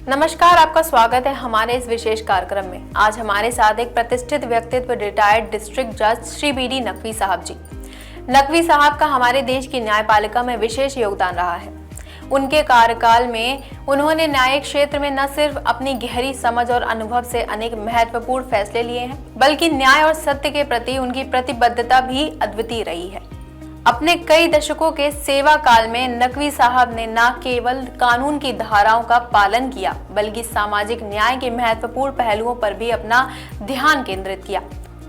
नमस्कार, आपका स्वागत है हमारे इस विशेष कार्यक्रम में। आज हमारे साथ एक प्रतिष्ठित व्यक्तित्व रिटायर्ड डिस्ट्रिक्ट जज श्री बी.डी. नकवी साहब जी। नकवी साहब का हमारे देश की न्यायपालिका में विशेष योगदान रहा है। उनके कार्यकाल में उन्होंने न्यायिक क्षेत्र में न सिर्फ अपनी गहरी समझ और अनुभव से अनेक महत्वपूर्ण फैसले लिए हैं, बल्कि न्याय और सत्य के प्रति उनकी प्रतिबद्धता भी अद्वितीय रही है। अपने कई दशकों के सेवा काल में नकवी साहब ने न केवल कानून की धाराओं का पालन किया, बल्कि सामाजिक न्याय के महत्वपूर्ण पहलुओं पर भी अपना ध्यान केंद्रित किया।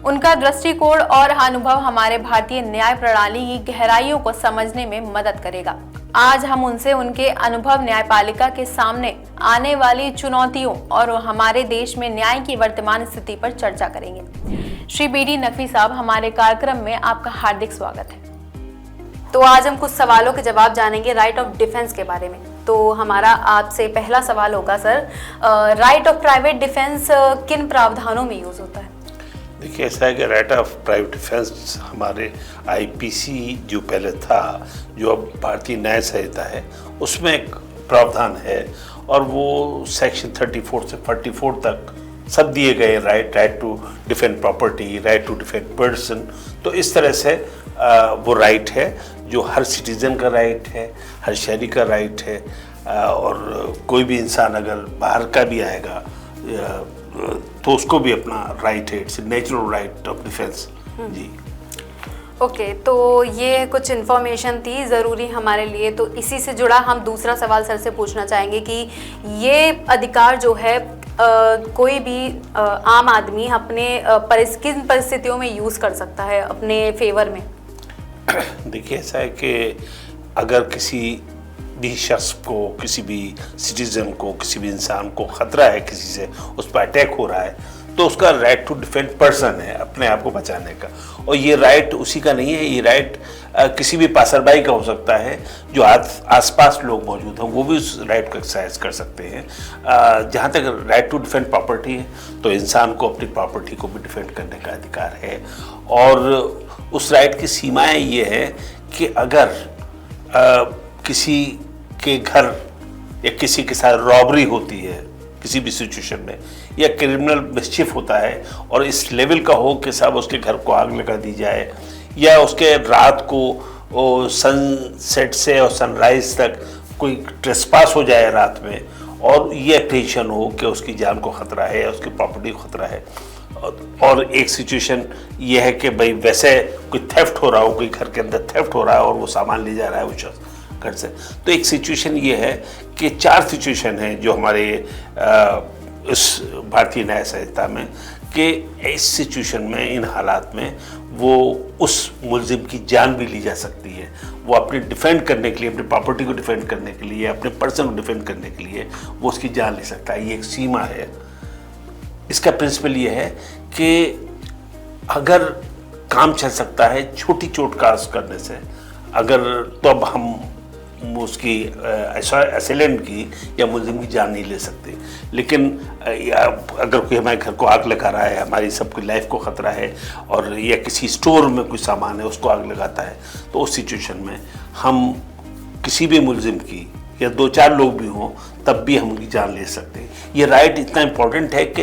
उनका दृष्टिकोण और अनुभव हमारे भारतीय न्याय प्रणाली की गहराइयों को समझने में मदद करेगा। आज हम उनसे उनके अनुभव, न्यायपालिका के सामने आने वाली चुनौतियों और हमारे देश में न्याय की वर्तमान स्थिति पर चर्चा करेंगे। श्री बी.डी. नकवी साहब, हमारे कार्यक्रम में आपका हार्दिक स्वागत है। तो आज हम कुछ सवालों के जवाब जानेंगे राइट ऑफ डिफेंस के बारे में। तो हमारा आपसे पहला सवाल होगा sir, right of private defence किन प्रावधानों में यूज होता है? देखिए, ऐसा है कि राइट ऑफ प्राइवेट डिफेंस हमारे आईपीसी जो पहले था, जो अब भारतीय न्याय संहिता है, उसमें एक प्रावधान है और वो सेक्शन 34 से 44 तक सब दिए गए। Right to defend property, right to defend person. तो इस तरह से वो राइट है जो हर सिटीजन का राइट है, हर शहरी का राइट है। और कोई भी इंसान अगर बाहर का भी आएगा तो उसको भी अपना राइट है। It's natural right of defence जी। ओके, तो ये कुछ इन्फॉर्मेशन थी ज़रूरी हमारे लिए। तो इसी से जुड़ा हम दूसरा सवाल सर से पूछना चाहेंगे कि ये अधिकार जो है कोई भी आम आदमी अपने किन परिस्थितियों में यूज़ कर सकता है अपने फेवर में? देखिए, ऐसा है कि अगर किसी भी शख्स को, किसी भी सिटीजन को, किसी भी इंसान को ख़तरा है, किसी से उस पर अटैक हो रहा है, तो उसका राइट टू डिफेंड पर्सन है, अपने आप को बचाने का। और ये राइट उसी का नहीं है, ये राइट किसी भी पासरबाई का हो सकता है। जो आसपास लोग मौजूद हैं वो भी उस राइट को एक्सरसाइज कर सकते हैं। जहाँ तक राइट टू डिफेंड प्रॉपर्टी है, तो इंसान को अपनी प्रॉपर्टी को भी डिफेंड करने का अधिकार है। और उस राइट की सीमाएं ये है कि अगर किसी के घर या किसी के साथ रॉबरी होती है किसी भी सिचुएशन में, या क्रिमिनल मिस्चिफ होता है और इस लेवल का हो कि साहब उसके घर को आग लगा दी जाए, या उसके रात को सनसेट से और सनराइज तक कोई ट्रेसपास हो जाए रात में, और ये अप्रीहेंशन हो कि उसकी जान को ख़तरा है या उसकी प्रॉपर्टी को ख़तरा है। और एक सिचुएशन ये है कि भाई वैसे कोई थेफ्ट हो रहा हो, कोई घर के अंदर थेफ्ट हो रहा है और वो सामान ले जा रहा है वो शख्स घर से। तो एक सिचुएशन ये है कि 4 सिचुएशन हैं जो हमारे इस भारतीय न्याय संहिता में, कि इस सिचुएशन में, इन हालात में वो उस मुल्जिम की जान भी ली जा सकती है। वो अपने डिफेंड करने के लिए, अपनी प्रॉपर्टी को डिफेंड करने के लिए, अपने पर्सन को डिफेंड करने के लिए वो उसकी जान ले सकता है। ये एक सीमा है। इसका प्रिंसिपल ये है कि अगर काम चल सकता है छोटी चोट का करने से, अगर तो अब हम उसकी असेलेंट की या मुल्जिम की जान नहीं ले सकते। लेकिन अगर कोई हमारे घर को आग लगा रहा है, हमारी सबकी लाइफ को ख़तरा है, और या किसी स्टोर में कोई सामान है उसको आग लगाता है, तो उस सिचुएशन में हम किसी भी मुल्जिम की या 2-4 लोग भी हों तब भी हम उनकी जान ले सकते हैं। ये राइट इतना इम्पोर्टेंट है कि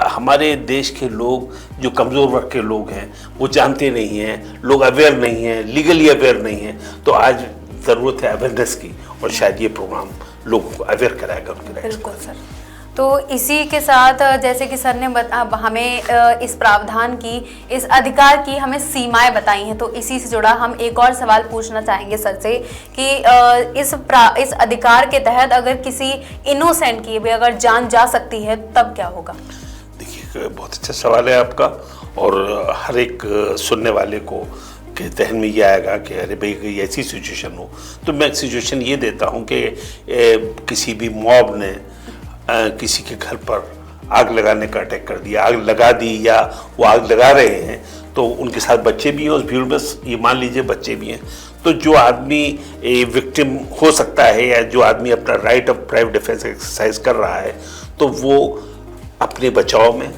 हमारे देश के लोग, जो कमज़ोर वर्ग के लोग हैं, वो जानते नहीं हैं, लोग अवेयर नहीं हैं, लीगली अवेयर नहीं हैं। तो आज ज़रूरत है अवेयरनेस की, और शायद ये प्रोग्राम लोगों को अवेयर कराएगा उनके राइट्स को। बिल्कुल सर। तो इसी के साथ जैसे कि सर ने हमें इस प्रावधान की, इस अधिकार की हमें सीमाएं बताई हैं, तो इसी से जुड़ा हम एक और सवाल पूछना चाहेंगे सर से कि इस अधिकार के तहत अगर किसी इनोसेंट की भी अगर जान जा सकती है तब क्या होगा? देखिए, बहुत अच्छा सवाल है आपका, और हर एक सुनने वाले को के जहन में ये आएगा कि अरे भाई कोई ऐसी सिचुएशन हो। तो मैं सिचुएशन ये देता हूँ कि किसी भी मॉब ने किसी के घर पर आग लगाने का अटैक कर दिया, आग लगा दी, या वो आग लगा रहे हैं, तो उनके साथ बच्चे भी हैं उस भीड़ में, ये मान लीजिए बच्चे भी हैं। तो जो आदमी विक्टिम हो सकता है, या जो आदमी अपना right of private defence exercise कर रहा है, तो वो अपने बचाव में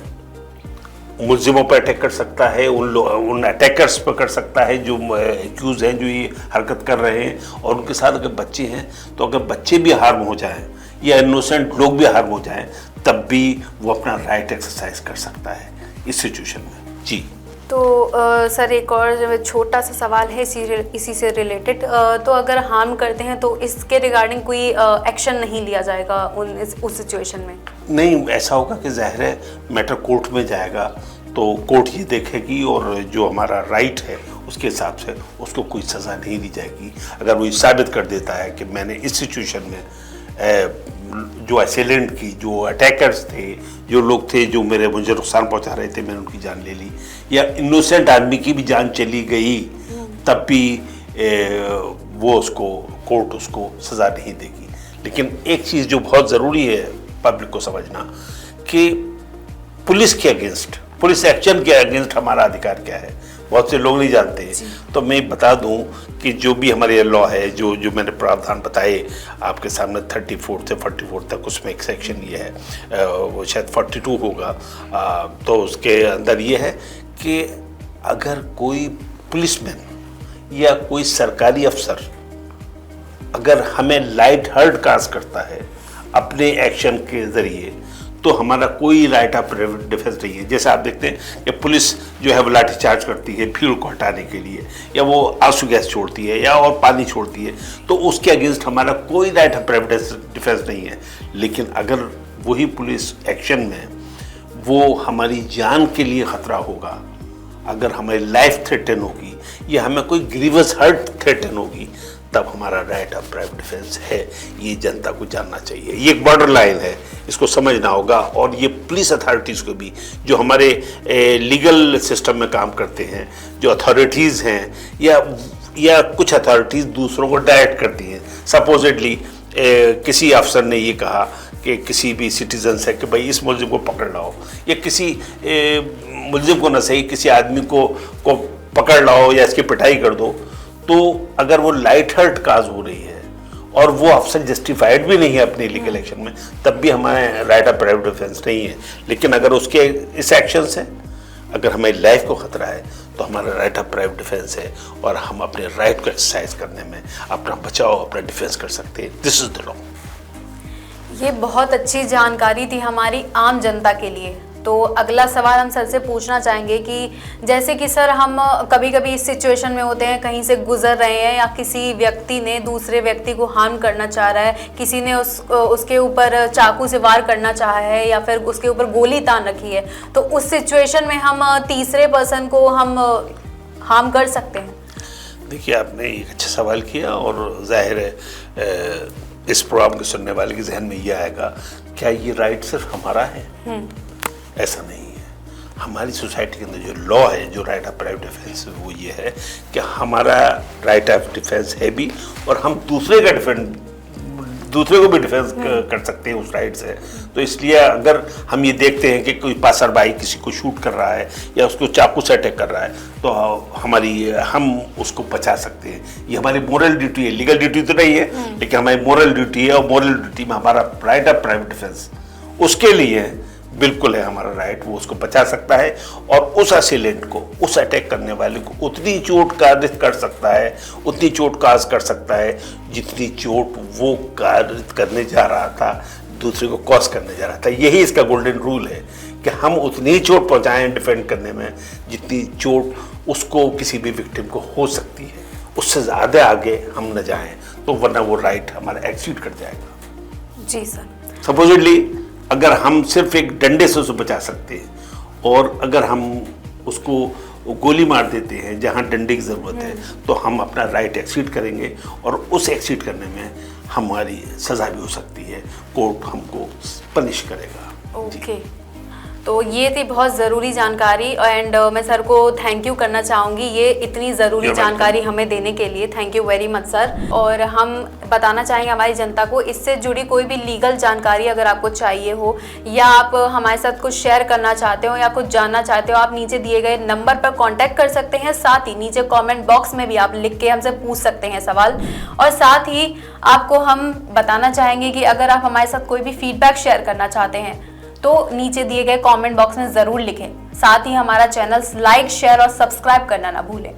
मुल्जिमों पर अटैक कर सकता है, उन अटैकर्स पर कर सकता है जो एक्यूज हैं, जो ये हरकत कर रहे हैं। और उनके साथ अगर बच्चे हैं, तो अगर बच्चे भी हार्म हो जाएं या इनोसेंट लोग भी हार्म हो जाएं, तब भी वो अपना राइट एक्सरसाइज कर सकता है इस सिचुएशन में। जी। तो सर एक और छोटा सा सवाल है इसी से रिलेटेड, तो अगर हार्म करते हैं तो इसके रिगार्डिंग कोई एक्शन नहीं लिया जाएगा उस सिचुएशन में? नहीं, ऐसा होगा कि जाहिर है मैटर कोर्ट में जाएगा, तो कोर्ट ये देखेगी और जो हमारा राइट है उसके हिसाब से उसको कोई सज़ा नहीं दी जाएगी। अगर वो साबित कर देता है कि मैंने इस सिचुएशन में जो असेलेंट की, जो अटैकर्स थे, जो लोग थे जो मुझे नुकसान पहुंचा रहे थे, मैंने उनकी जान ले ली, या इनोसेंट आदमी की भी जान चली गई, तब भी वो उसको कोर्ट उसको सज़ा नहीं देगी। लेकिन एक चीज़ जो बहुत ज़रूरी है पब्लिक को समझना, कि पुलिस के अगेंस्ट, पुलिस एक्शन के अगेंस्ट हमारा अधिकार क्या है, बहुत से लोग नहीं जानते। तो मैं बता दूं कि जो भी हमारे लॉ है, जो मैंने प्रावधान बताए आपके सामने 34 से 44 तक, उसमें एक सेक्शन ये है, वो शायद 42 होगा, तो उसके अंदर ये है कि अगर कोई पुलिसमैन या कोई सरकारी अफसर अगर हमें लाइट हर्ट काज करता है अपने एक्शन के ज़रिए, तो हमारा कोई राइट ऑफ डिफेंस नहीं है। जैसे आप देखते हैं कि पुलिस जो है वो लाठी चार्ज करती है भीड़ को हटाने के लिए, या वो आंसू गैस छोड़ती है या और पानी छोड़ती है, तो उसके अगेंस्ट हमारा कोई राइट ऑफ डिफेंस नहीं है। लेकिन अगर वही पुलिस एक्शन में वो हमारी जान के लिए ख़तरा होगा, अगर हमारी लाइफ थ्रेटन होगी या हमें कोई ग्रीवस हर्ट थ्रेटन होगी, तब हमारा राइट ऑफ प्राइवेट डिफेंस है। ये जनता को जानना चाहिए, ये एक बॉर्डर लाइन है, इसको समझना होगा। और ये पुलिस अथॉरिटीज़ को भी, जो हमारे लीगल सिस्टम में काम करते हैं, जो अथॉरिटीज़ हैं, या कुछ अथॉरिटीज़ दूसरों को डायरेक्ट करती हैं। सपोजिटली किसी अफसर ने ये कहा कि किसी भी सिटीजन से कि भाई इस मुलजिम को पकड़ लाओ, या किसी मुलजिम को न सही किसी आदमी को पकड़ लाओ या इसकी पिटाई कर दो, तो अगर वो लाइट हर्ट काज हो रही है और वो अफसर जस्टिफाइड भी नहीं है अपने लीगल एक्शन में, तब भी हमारे राइट ऑफ प्राइवेट डिफेंस नहीं है। लेकिन अगर उसके इस एक्शन से अगर हमारी लाइफ को खतरा है, तो हमारा राइट ऑफ प्राइवेट डिफेंस है और हम अपने राइट को एक्सरसाइज करने में अपना बचाव, अपना डिफेंस कर सकते हैं। This is the law. ये बहुत अच्छी जानकारी थी हमारी आम जनता के लिए। तो अगला सवाल हम सर से पूछना चाहेंगे कि जैसे कि सर हम कभी कभी इस सिचुएशन में होते हैं, कहीं से गुजर रहे हैं या किसी व्यक्ति ने दूसरे व्यक्ति को हार्म करना चाह रहा है, किसी ने उसके ऊपर चाकू से वार करना चाहा है या फिर उसके ऊपर गोली तान रखी है, तो उस सिचुएशन में हम तीसरे पर्सन को हम हार्म कर सकते हैं? देखिए, आपने एक अच्छा सवाल किया और जाहिर है इस प्रोग्राम के सुनने वाले के जहन में ये आएगा, क्या ये राइट सिर्फ हमारा है? ऐसा नहीं है। हमारी सोसाइटी के अंदर जो लॉ है, जो राइट ऑफ प्राइवेट डिफेंस, वो ये है कि हमारा राइट ऑफ डिफेंस है भी, और हम दूसरे को भी डिफेंस कर सकते हैं उस राइट से। तो इसलिए अगर हम ये देखते हैं कि कोई पासरबाई किसी को शूट कर रहा है या उसको चाकू से अटैक कर रहा है, तो हम उसको बचा सकते हैं। ये हमारी मोरल ड्यूटी है, लीगल ड्यूटी तो नहीं है, लेकिन हमारी मोरल ड्यूटी है। और मोरल ड्यूटी में हमारा राइट ऑफ प्राइवेट डिफेंस उसके लिए बिल्कुल है हमारा राइट, वो उसको बचा सकता है और उस असेलेंट को, उस अटैक करने वाले को उतनी चोट कारित कर सकता है, उतनी चोट काज कर सकता है जितनी चोट वो कारित करने जा रहा था, दूसरे को कॉज करने जा रहा था। यही इसका गोल्डन रूल है कि हम उतनी चोट पहुंचाएं डिफेंड करने में जितनी चोट उसको, किसी भी विक्टिम को हो सकती है। उससे ज़्यादा आगे हम न जाएं, तो वरना वो राइट हमारा एक्सीड कर जाएगा। जी सर। सपोजिटली अगर हम सिर्फ एक डंडे से उसे बचा सकते हैं, और अगर हम उसको गोली मार देते हैं जहां डंडे की ज़रूरत है, तो हम अपना राइट एक्सीड करेंगे और उस एक्सीड करने में हमारी सज़ा भी हो सकती है, कोर्ट हमको पनिश करेगा। ओके, तो ये थी बहुत ज़रूरी जानकारी एंड मैं सर को थैंक यू करना चाहूँगी ये इतनी ज़रूरी जानकारी हमें देने के लिए। Thank you very much sir. और हम बताना चाहेंगे हमारी जनता को, इससे जुड़ी कोई भी लीगल जानकारी अगर आपको चाहिए हो या आप हमारे साथ कुछ शेयर करना चाहते हो या कुछ जानना चाहते हो, आप नीचे दिए गए नंबर पर कॉन्टैक्ट कर सकते हैं। साथ ही नीचे कॉमेंट बॉक्स में भी आप लिख के हमसे पूछ सकते हैं सवाल। और साथ ही आपको हम बताना चाहेंगे कि अगर आप हमारे साथ कोई भी फीडबैक शेयर करना चाहते हैं तो नीचे दिए गए कमेंट बॉक्स में ज़रूर लिखें। साथ ही हमारा चैनल लाइक, शेयर और सब्सक्राइब करना ना भूलें।